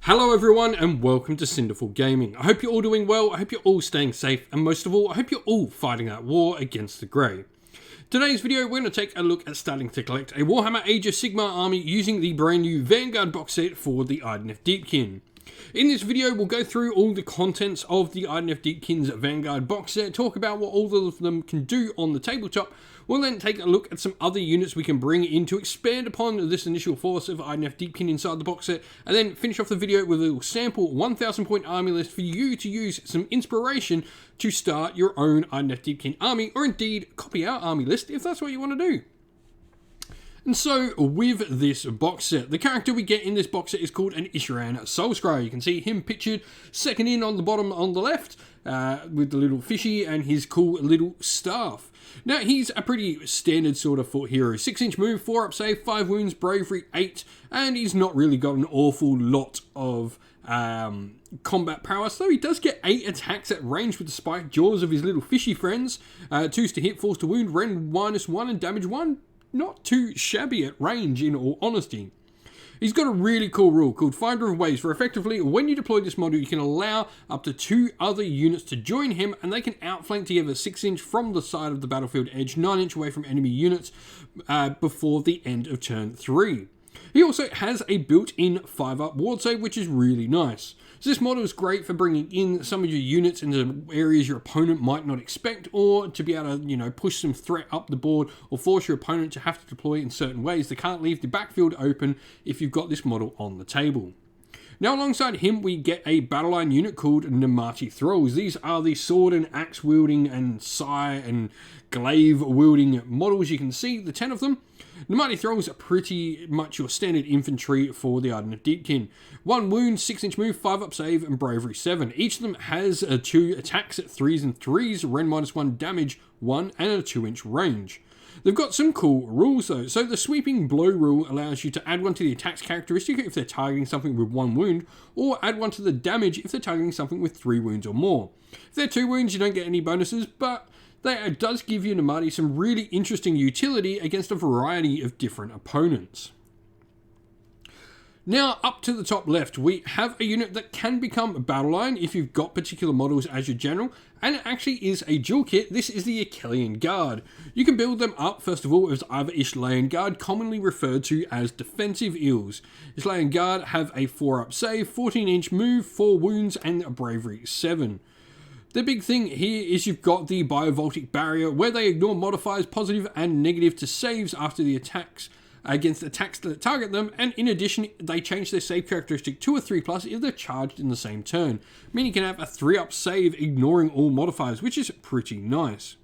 Hello everyone and welcome to Cinderful Gaming. I hope you're all doing well, I hope you're all staying safe, and most of all, I hope you're all fighting that war against the Grey. Today's video, we're going to take a look at starting to collect a Warhammer Age of Sigmar army using the brand new Vanguard box set for the Idoneth Deepkin. In this video, we'll go through all the contents of the Idoneth Deepkin's Vanguard box set, talk about what all of them can do on the tabletop. We'll then take a look at some other units we can bring in to expand upon this initial force of Idoneth Deepkin inside the box set, and then finish off the video with a little sample 1000 point army list for you to use some inspiration to start your own Idoneth Deepkin army, or indeed copy our army list if that's what you want to do. And so, with this box set, the character we get in this box set is called an Isharann Soulscryer. You can see him pictured second in on the bottom on the left, with the little fishy and his cool little staff. Now, he's a pretty standard sort of foot hero. 6-inch move, 4-up save, 5 wounds, bravery 8, and he's not really got an awful lot of combat prowess, though he does get 8 attacks at range with the spiked jaws of his little fishy friends. 2s to hit, 4s to wound, rend -1 and damage 1. Not too shabby at range, in all honesty. He's got a really cool rule called Finder of Ways, where effectively, when you deploy this model, you can allow up to 2 other units to join him, and they can outflank together 6-inch from the side of the battlefield edge, 9-inch away from enemy units, before the end of turn 3. He also has a built-in 5-up ward save, which is really nice. So this model is great for bringing in some of your units into areas your opponent might not expect, or to be able to, push some threat up the board, or force your opponent to have to deploy in certain ways. They can't leave the backfield open if you've got this model on the table. Now, alongside him, we get a battle line unit called Namarti Thralls. These are the sword and axe wielding and sai and glaive wielding models. You can see the 10 of them. Namarti Thralls are pretty much your standard infantry for the Idoneth Deepkin. 1 wound, 6-inch move, 5-up save, and bravery 7. Each of them has 2 attacks at 3s and 3s, rend -1, damage 1, and a 2-inch range. They've got some cool rules though. So the sweeping blow rule allows you to add 1 to the attacks characteristic if they're targeting something with 1 wound, or add 1 to the damage if they're targeting something with 3 wounds or more. If they're 2 wounds, you don't get any bonuses, but that does give you, Namarti, some really interesting utility against a variety of different opponents. Now, up to the top left, we have a unit that can become a battle line if you've got particular models as your general, and it actually is a dual kit. This is the Akhelian Guard. You can build them up, first of all, as either Isharann Guard, commonly referred to as defensive eels. Isharann Guard have a 4-up save, 14-inch move, 4 wounds, and a bravery 7. The big thing here is you've got the biovoltic barrier, where they ignore modifiers positive and negative to saves after the attacks against attacks that target them, and in addition, they change their save characteristic to a 3+ if they're charged in the same turn, meaning you can have a 3-up save ignoring all modifiers, which is pretty nice.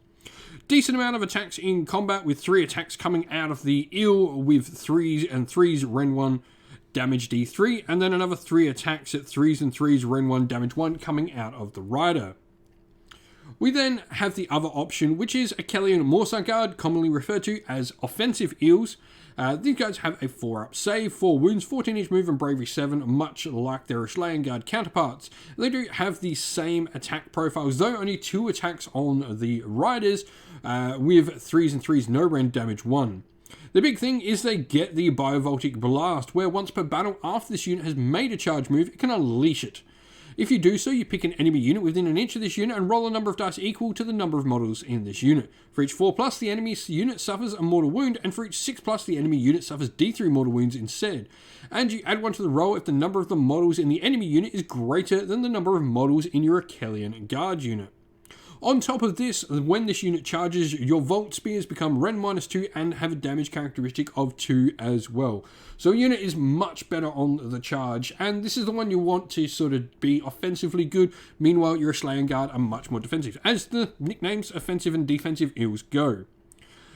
Decent amount of attacks in combat, with 3 attacks coming out of the eel with 3s and 3s, rend 1, damage D3, and then another 3 attacks at 3s and 3s, rend 1, damage 1 coming out of the rider. We then have the other option, which is Akhelian Guard, commonly referred to as offensive eels. These guys have a 4-up save, 4 wounds, 14-inch move, and bravery 7, much like their Isharann Guard counterparts. They do have the same attack profiles, though only 2 attacks on the riders, with 3s and 3s, no rend, damage 1. The big thing is they get the biovoltic blast, where once per battle, after this unit has made a charge move, it can unleash it. If you do so, you pick an enemy unit within an inch of this unit and roll a number of dice equal to the number of models in this unit. For each 4+, the enemy unit suffers a mortal wound, and for each 6+, the enemy unit suffers D3 mortal wounds instead. And you add 1 to the roll if the number of the models in the enemy unit is greater than the number of models in your Akhelian Guard unit. On top of this, when this unit charges, your Volt Spears become rend -2 and have a damage characteristic of 2 as well. So a unit is much better on the charge, and this is the one you want to sort of be offensively good. Meanwhile, your Isharann Guard are much more defensive, as the nicknames offensive and defensive eels go.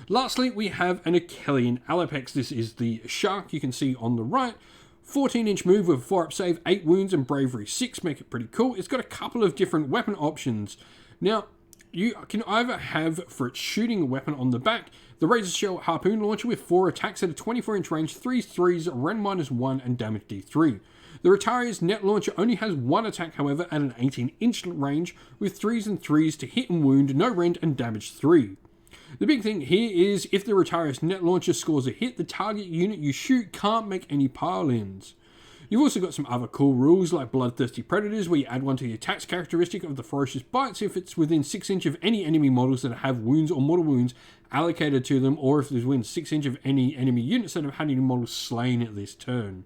Lastly, we have an Akhelian Allopex. This is the shark you can see on the right. 14-inch move with a 4-up save, 8 wounds, and bravery 6, make it pretty cool. It's got a couple of different weapon options. Now, you can either have, for its shooting weapon on the back, the Razor Shell Harpoon Launcher with 4 attacks at a 24-inch range, 3s, 3s, rend -1, and damage D3. The Retaria's Net Launcher only has 1 attack, however, at an 18-inch range, with 3s and 3s to hit and wound, no rend, and damage 3. The big thing here is, if the Retaria's Net Launcher scores a hit, the target unit you shoot can't make any pile-ins. You've also got some other cool rules like Bloodthirsty Predators, where you add one to the attacks characteristic of the ferocious bites if it's within 6 inches of any enemy models that have wounds or mortal wounds allocated to them, or if there's within 6 inches of any enemy units that have had any models slain at this turn.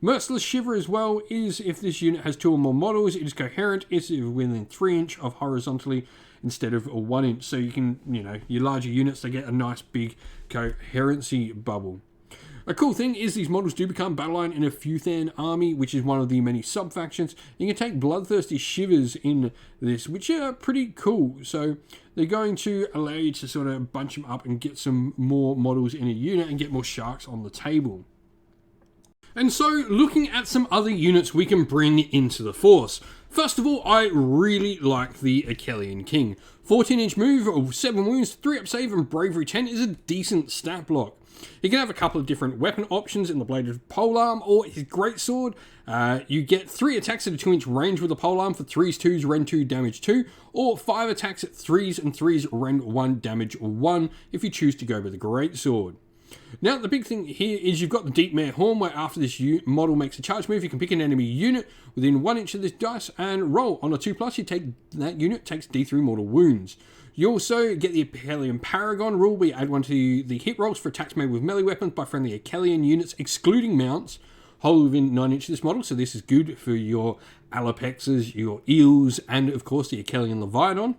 Merciless Shiver as well is if this unit has 2 or more models, it is coherent, it's within 3 inch of horizontally instead of a 1 inch. So you can, your larger units, they get a nice big coherency bubble. A cool thing is these models do become battle line in a Futhan army, which is one of the many sub-factions. You can take Bloodthirsty Shivers in this, which are pretty cool. So they're going to allow you to sort of bunch them up and get some more models in a unit and get more sharks on the table. And so, looking at some other units we can bring into the force. First of all, I really like the Akhelian King. 14-inch move, 7 wounds, 3 up save, and bravery 10 is a decent stat block. He can have a couple of different weapon options in the bladed polearm or his greatsword. You get 3 attacks at a 2-inch range with the polearm for 3s, 2s, rend 2, damage 2, or 5 attacks at 3s and 3s, rend 1, damage 1 if you choose to go with the greatsword. Now, the big thing here is you've got the Deep Mare Horn, where after this model makes a charge move, you can pick an enemy unit within 1 inch of this dice and roll. On a 2+, that unit takes D3 mortal wounds. You also get the Akhelian Paragon rule, where you add one to the hit rolls for attacks made with melee weapons by friendly Akhelian units, excluding mounts, whole within 9 inches of this model. So this is good for your Allopexes, your Eels, and of course the Akhelian Leviathan.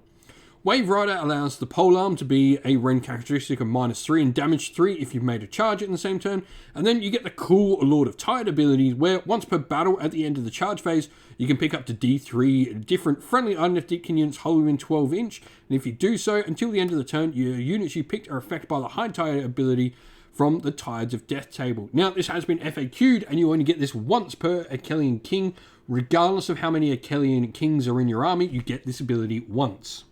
Wave Rider allows the polearm to be a rend characteristic of -3 and damage 3 if you've made a charge in the same turn. And then you get the cool Lord of Tide ability, where once per battle at the end of the charge phase, you can pick up to D3 different friendly Idoneth Deepkin units whole within 12 inch. And if you do so, until the end of the turn, your units you picked are affected by the High Tide ability from the Tides of Death table. Now, this has been FAQ'd, and you only get this once per Akhelian King. Regardless of how many Akhelian Kings are in your army, you get this ability once.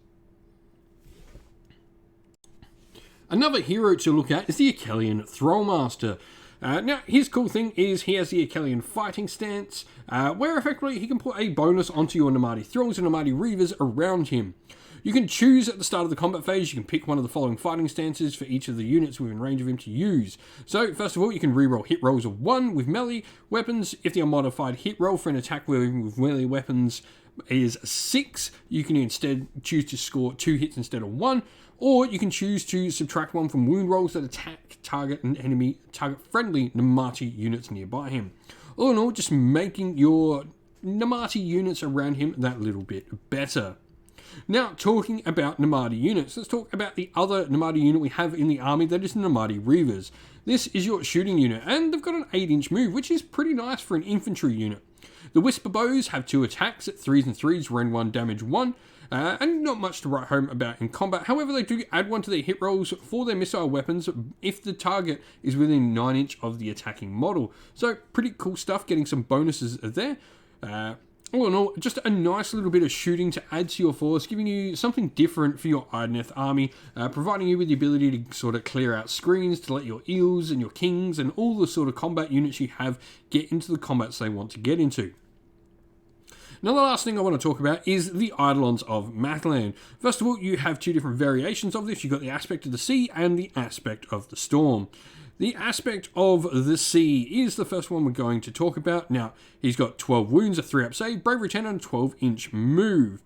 Another hero to look at is the Akhelian Thrallmaster. Now, his cool thing is he has the Akhelian fighting stance, where effectively he can put a bonus onto your Namarti Thralls and Namarti Reavers around him. You can choose at the start of the combat phase, you can pick one of the following fighting stances for each of the units within range of him to use. So, first of all, you can reroll hit rolls of 1 with melee weapons. If the unmodified hit roll for an attack with melee weapons is 6, you can instead choose to score 2 hits instead of 1. Or you can choose to subtract 1 from wound rolls that attack target friendly Namarti units nearby him. All in all, just making your Namarti units around him that little bit better. Now, talking about Namarti units, let's talk about the other Namarti unit we have in the army, that is the Namarti Reavers. This is your shooting unit, and they've got an 8-inch move, which is pretty nice for an infantry unit. The Whisper Bows have 2 attacks at 3s and 3s, rend 1, damage 1, and not much to write home about in combat. However, they do add 1 to their hit rolls for their missile weapons if the target is within 9 inch of the attacking model. So, pretty cool stuff, getting some bonuses there. All in all, just a nice little bit of shooting to add to your force, giving you something different for your Idoneth army, providing you with the ability to sort of clear out screens to let your Eels and your Kings and all the sort of combat units you have get into the combats they want to get into. Now, the last thing I want to talk about is the Eidolons of Mathland. First of all, you have 2 different variations of this. You've got the aspect of the sea and the aspect of the storm. The aspect of the sea is the first one we're going to talk about. Now, he's got 12 wounds, a 3-up save, bravery 10, and a 12-inch move.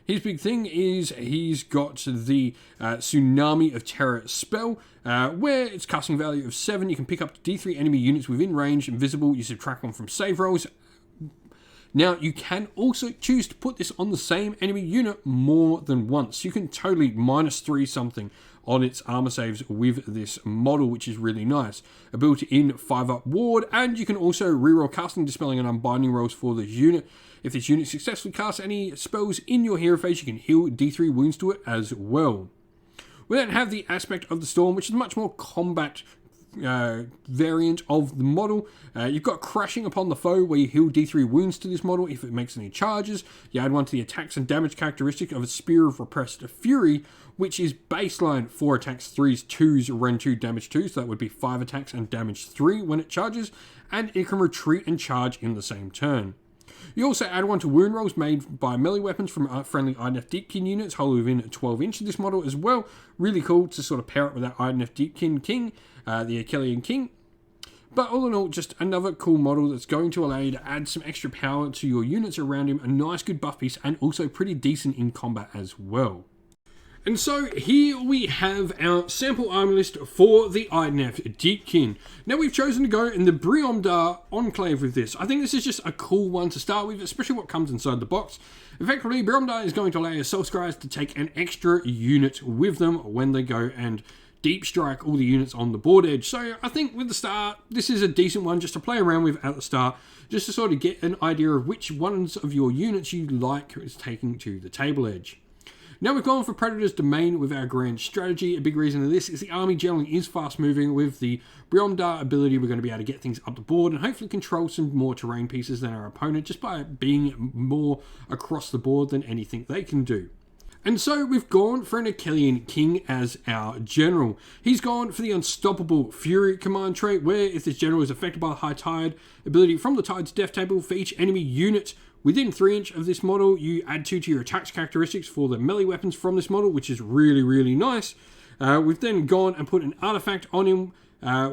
His big thing is he's got the Tsunami of Terror spell, where its casting value of 7. You can pick up to D3 enemy units within range, invisible. You subtract 1 from save rolls. Now, you can also choose to put this on the same enemy unit more than once. You can totally -3 something on its armor saves with this model, which is really nice. A built-in 5-up ward, and you can also reroll casting, dispelling, and unbinding rolls for this unit. If this unit successfully casts any spells in your hero phase, you can heal D3 wounds to it as well. We then have the aspect of the storm, which is much more combat variant of the model. You've got crashing upon the foe, where you heal D3 wounds to this model if it makes any charges. You add 1 to the attacks and damage characteristic of a Spear of Repressed Fury, which is baseline 4 attacks, 3s, 2s, rend 2, damage 2, so that would be 5 attacks and damage 3 when it charges, and it can retreat and charge in the same turn. You also add 1 to wound rolls made by melee weapons from friendly Idoneth Deepkin units, whole within 12 inch of this model as well. Really cool to sort of pair up with that Idoneth Deepkin King, the Akhelian King. But all in all, just another cool model that's going to allow you to add some extra power to your units around him, a nice good buff piece, and also pretty decent in combat as well. And so here we have our sample army list for the Idoneth Deepkin. Now we've chosen to go in the Briomdar Enclave with this. I think this is just a cool one to start with, especially what comes inside the box. Effectively, Briomdar is going to allow your Soulscryers to take an extra unit with them when they go and deep strike all the units on the board edge. So I think with the start, this is a decent one just to play around with at the start, just to sort of get an idea of which ones of your units you like is taking to the table edge. Now we've gone for Predator's Domain with our grand strategy. A big reason of this is the army generally is fast moving. With the Briomdar ability, we're going to be able to get things up the board and hopefully control some more terrain pieces than our opponent, just by being more across the board than anything they can do. And so we've gone for an Akhelian King as our general. He's gone for the Unstoppable Fury command trait, where if this general is affected by the High Tide ability from the Tide's death table, for each enemy unit within 3 inches of this model, you add 2 to your attacks characteristics for the melee weapons from this model, which is really, really nice. We've then gone and put an artifact on him,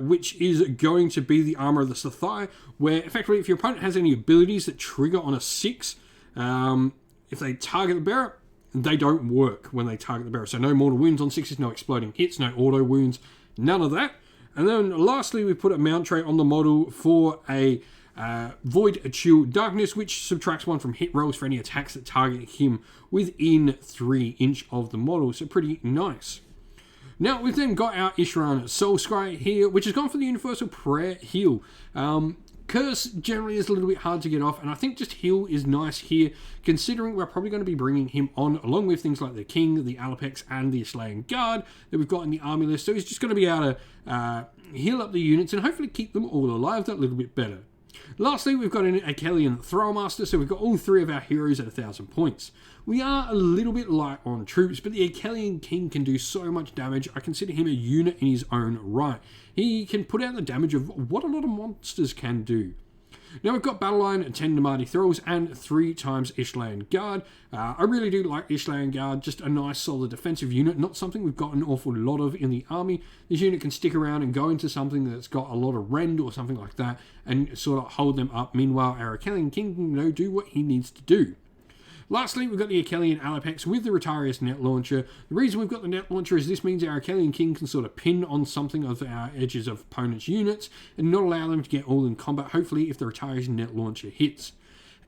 which is going to be the Armor of the Sathai, where effectively if your opponent has any abilities that trigger on a 6, if they target the bearer, they don't work when they target the bearer. So no mortal wounds on 6s, no exploding hits, no auto wounds, none of that. And then lastly, we put a mount trait on the model for a Void Chill Darkness, which subtracts 1 from hit rolls for any attacks that target him within 3 inches of the model. So pretty nice. Now we've then got our Isharann Soulscryer here, which has gone for the Universal Prayer Heal. Curse generally is a little bit hard to get off, and I think just heal is nice here, considering we're probably going to be bringing him on along with things like the King, the Allopex, and the Akhelian Guard that we've got in the army list. So he's just going to be able to heal up the units and hopefully keep them all alive that little bit better. Lastly, we've got an Akhelian Thrallmaster, so we've got all 3 of our heroes at 1,000 points. We are a little bit light on troops, but the Akhelian King can do so much damage. I consider him a unit in his own right. He can put out the damage of what a lot of monsters can do. Now we've got Battle Line, 10 Namarti Thralls, and 3 times Akhelian Guard. I really do like Akhelian Guard, just a nice solid defensive unit, not something we've got an awful lot of in the army. This unit can stick around and go into something that's got a lot of rend or something like that and sort of hold them up. Meanwhile, our Akhelian King can do what he needs to do. Lastly, we've got the Akhelian Allopex with the Retarius Net Launcher. The reason we've got the Net Launcher is this means our Akhelian King can sort of pin on something of our edges of opponents' units and not allow them to get all in combat, hopefully if the Retarius Net Launcher hits.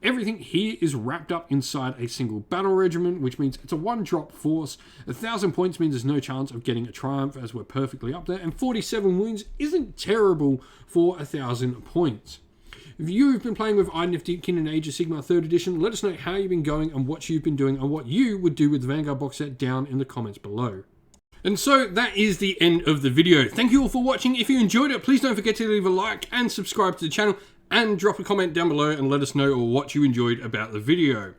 Everything here is wrapped up inside a single battle regiment, which means it's a 1-drop force. 1,000 points means there's no chance of getting a triumph, as we're perfectly up there, and 47 wounds isn't terrible for 1,000 points. If you've been playing with Idoneth Deepkin in Age of Sigmar 3rd edition, let us know how you've been going and what you've been doing and what you would do with the Vanguard box set down in the comments below. And so that is the end of the video. Thank you all for watching. If you enjoyed it, please don't forget to leave a like and subscribe to the channel and drop a comment down below and let us know what you enjoyed about the video.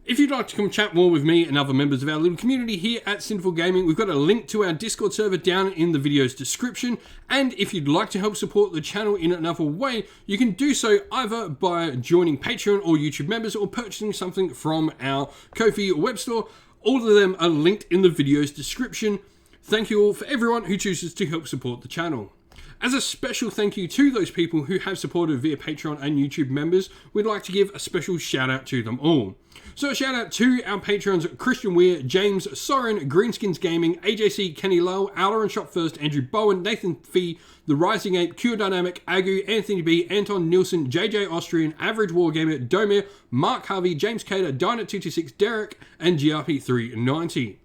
If you'd like to come chat more with me and other members of our little community here at Sinful Gaming, we've got a link to our Discord server down in the video's description. And if you'd like to help support the channel in another way, you can do so either by joining Patreon or YouTube members or purchasing something from our Ko-fi web store. All of them are linked in the video's description. Thank you all for everyone who chooses to help support the channel. As a special thank you to those people who have supported via Patreon and YouTube members, we'd like to give a special shout out to them all. So a shout out to our patrons Christian Weir, James, Soren, Greenskins Gaming, AJC, Kenny Lowe, Alder and Shop First, Andrew Bowen, Nathan Fee, The Rising Ape, Q Dynamic, Agu, Anthony B, Anton Nielsen, JJ Austrian, Average Wargamer, Domir, Mark Harvey, James Cater, Dinah226, Derek, and GRP390.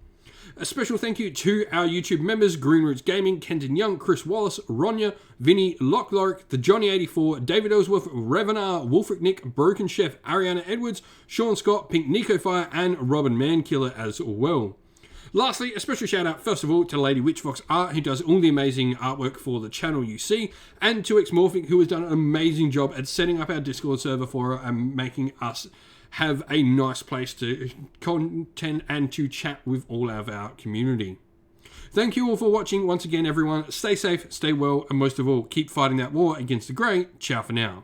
A special thank you to our YouTube members, Green Roots Gaming, Kenton Young, Chris Wallace, Ronya, Vinny, Lockloric, The Johnny84, David Ellsworth, Revenar, Wolfric Nick, Broken Chef, Ariana Edwards, Sean Scott, Pink Nico Fire, and Robin Mankiller as well. Lastly, a special shout out first of all to Lady Witchfox Art, who does all the amazing artwork for the channel you see, and to Xmorphic, who has done an amazing job at setting up our Discord server for her and making us have a nice place to content and to chat with all of our community. Thank you all for watching once again, everyone. Stay safe, stay well, and most of all, keep fighting that war against the Grey. Ciao for now.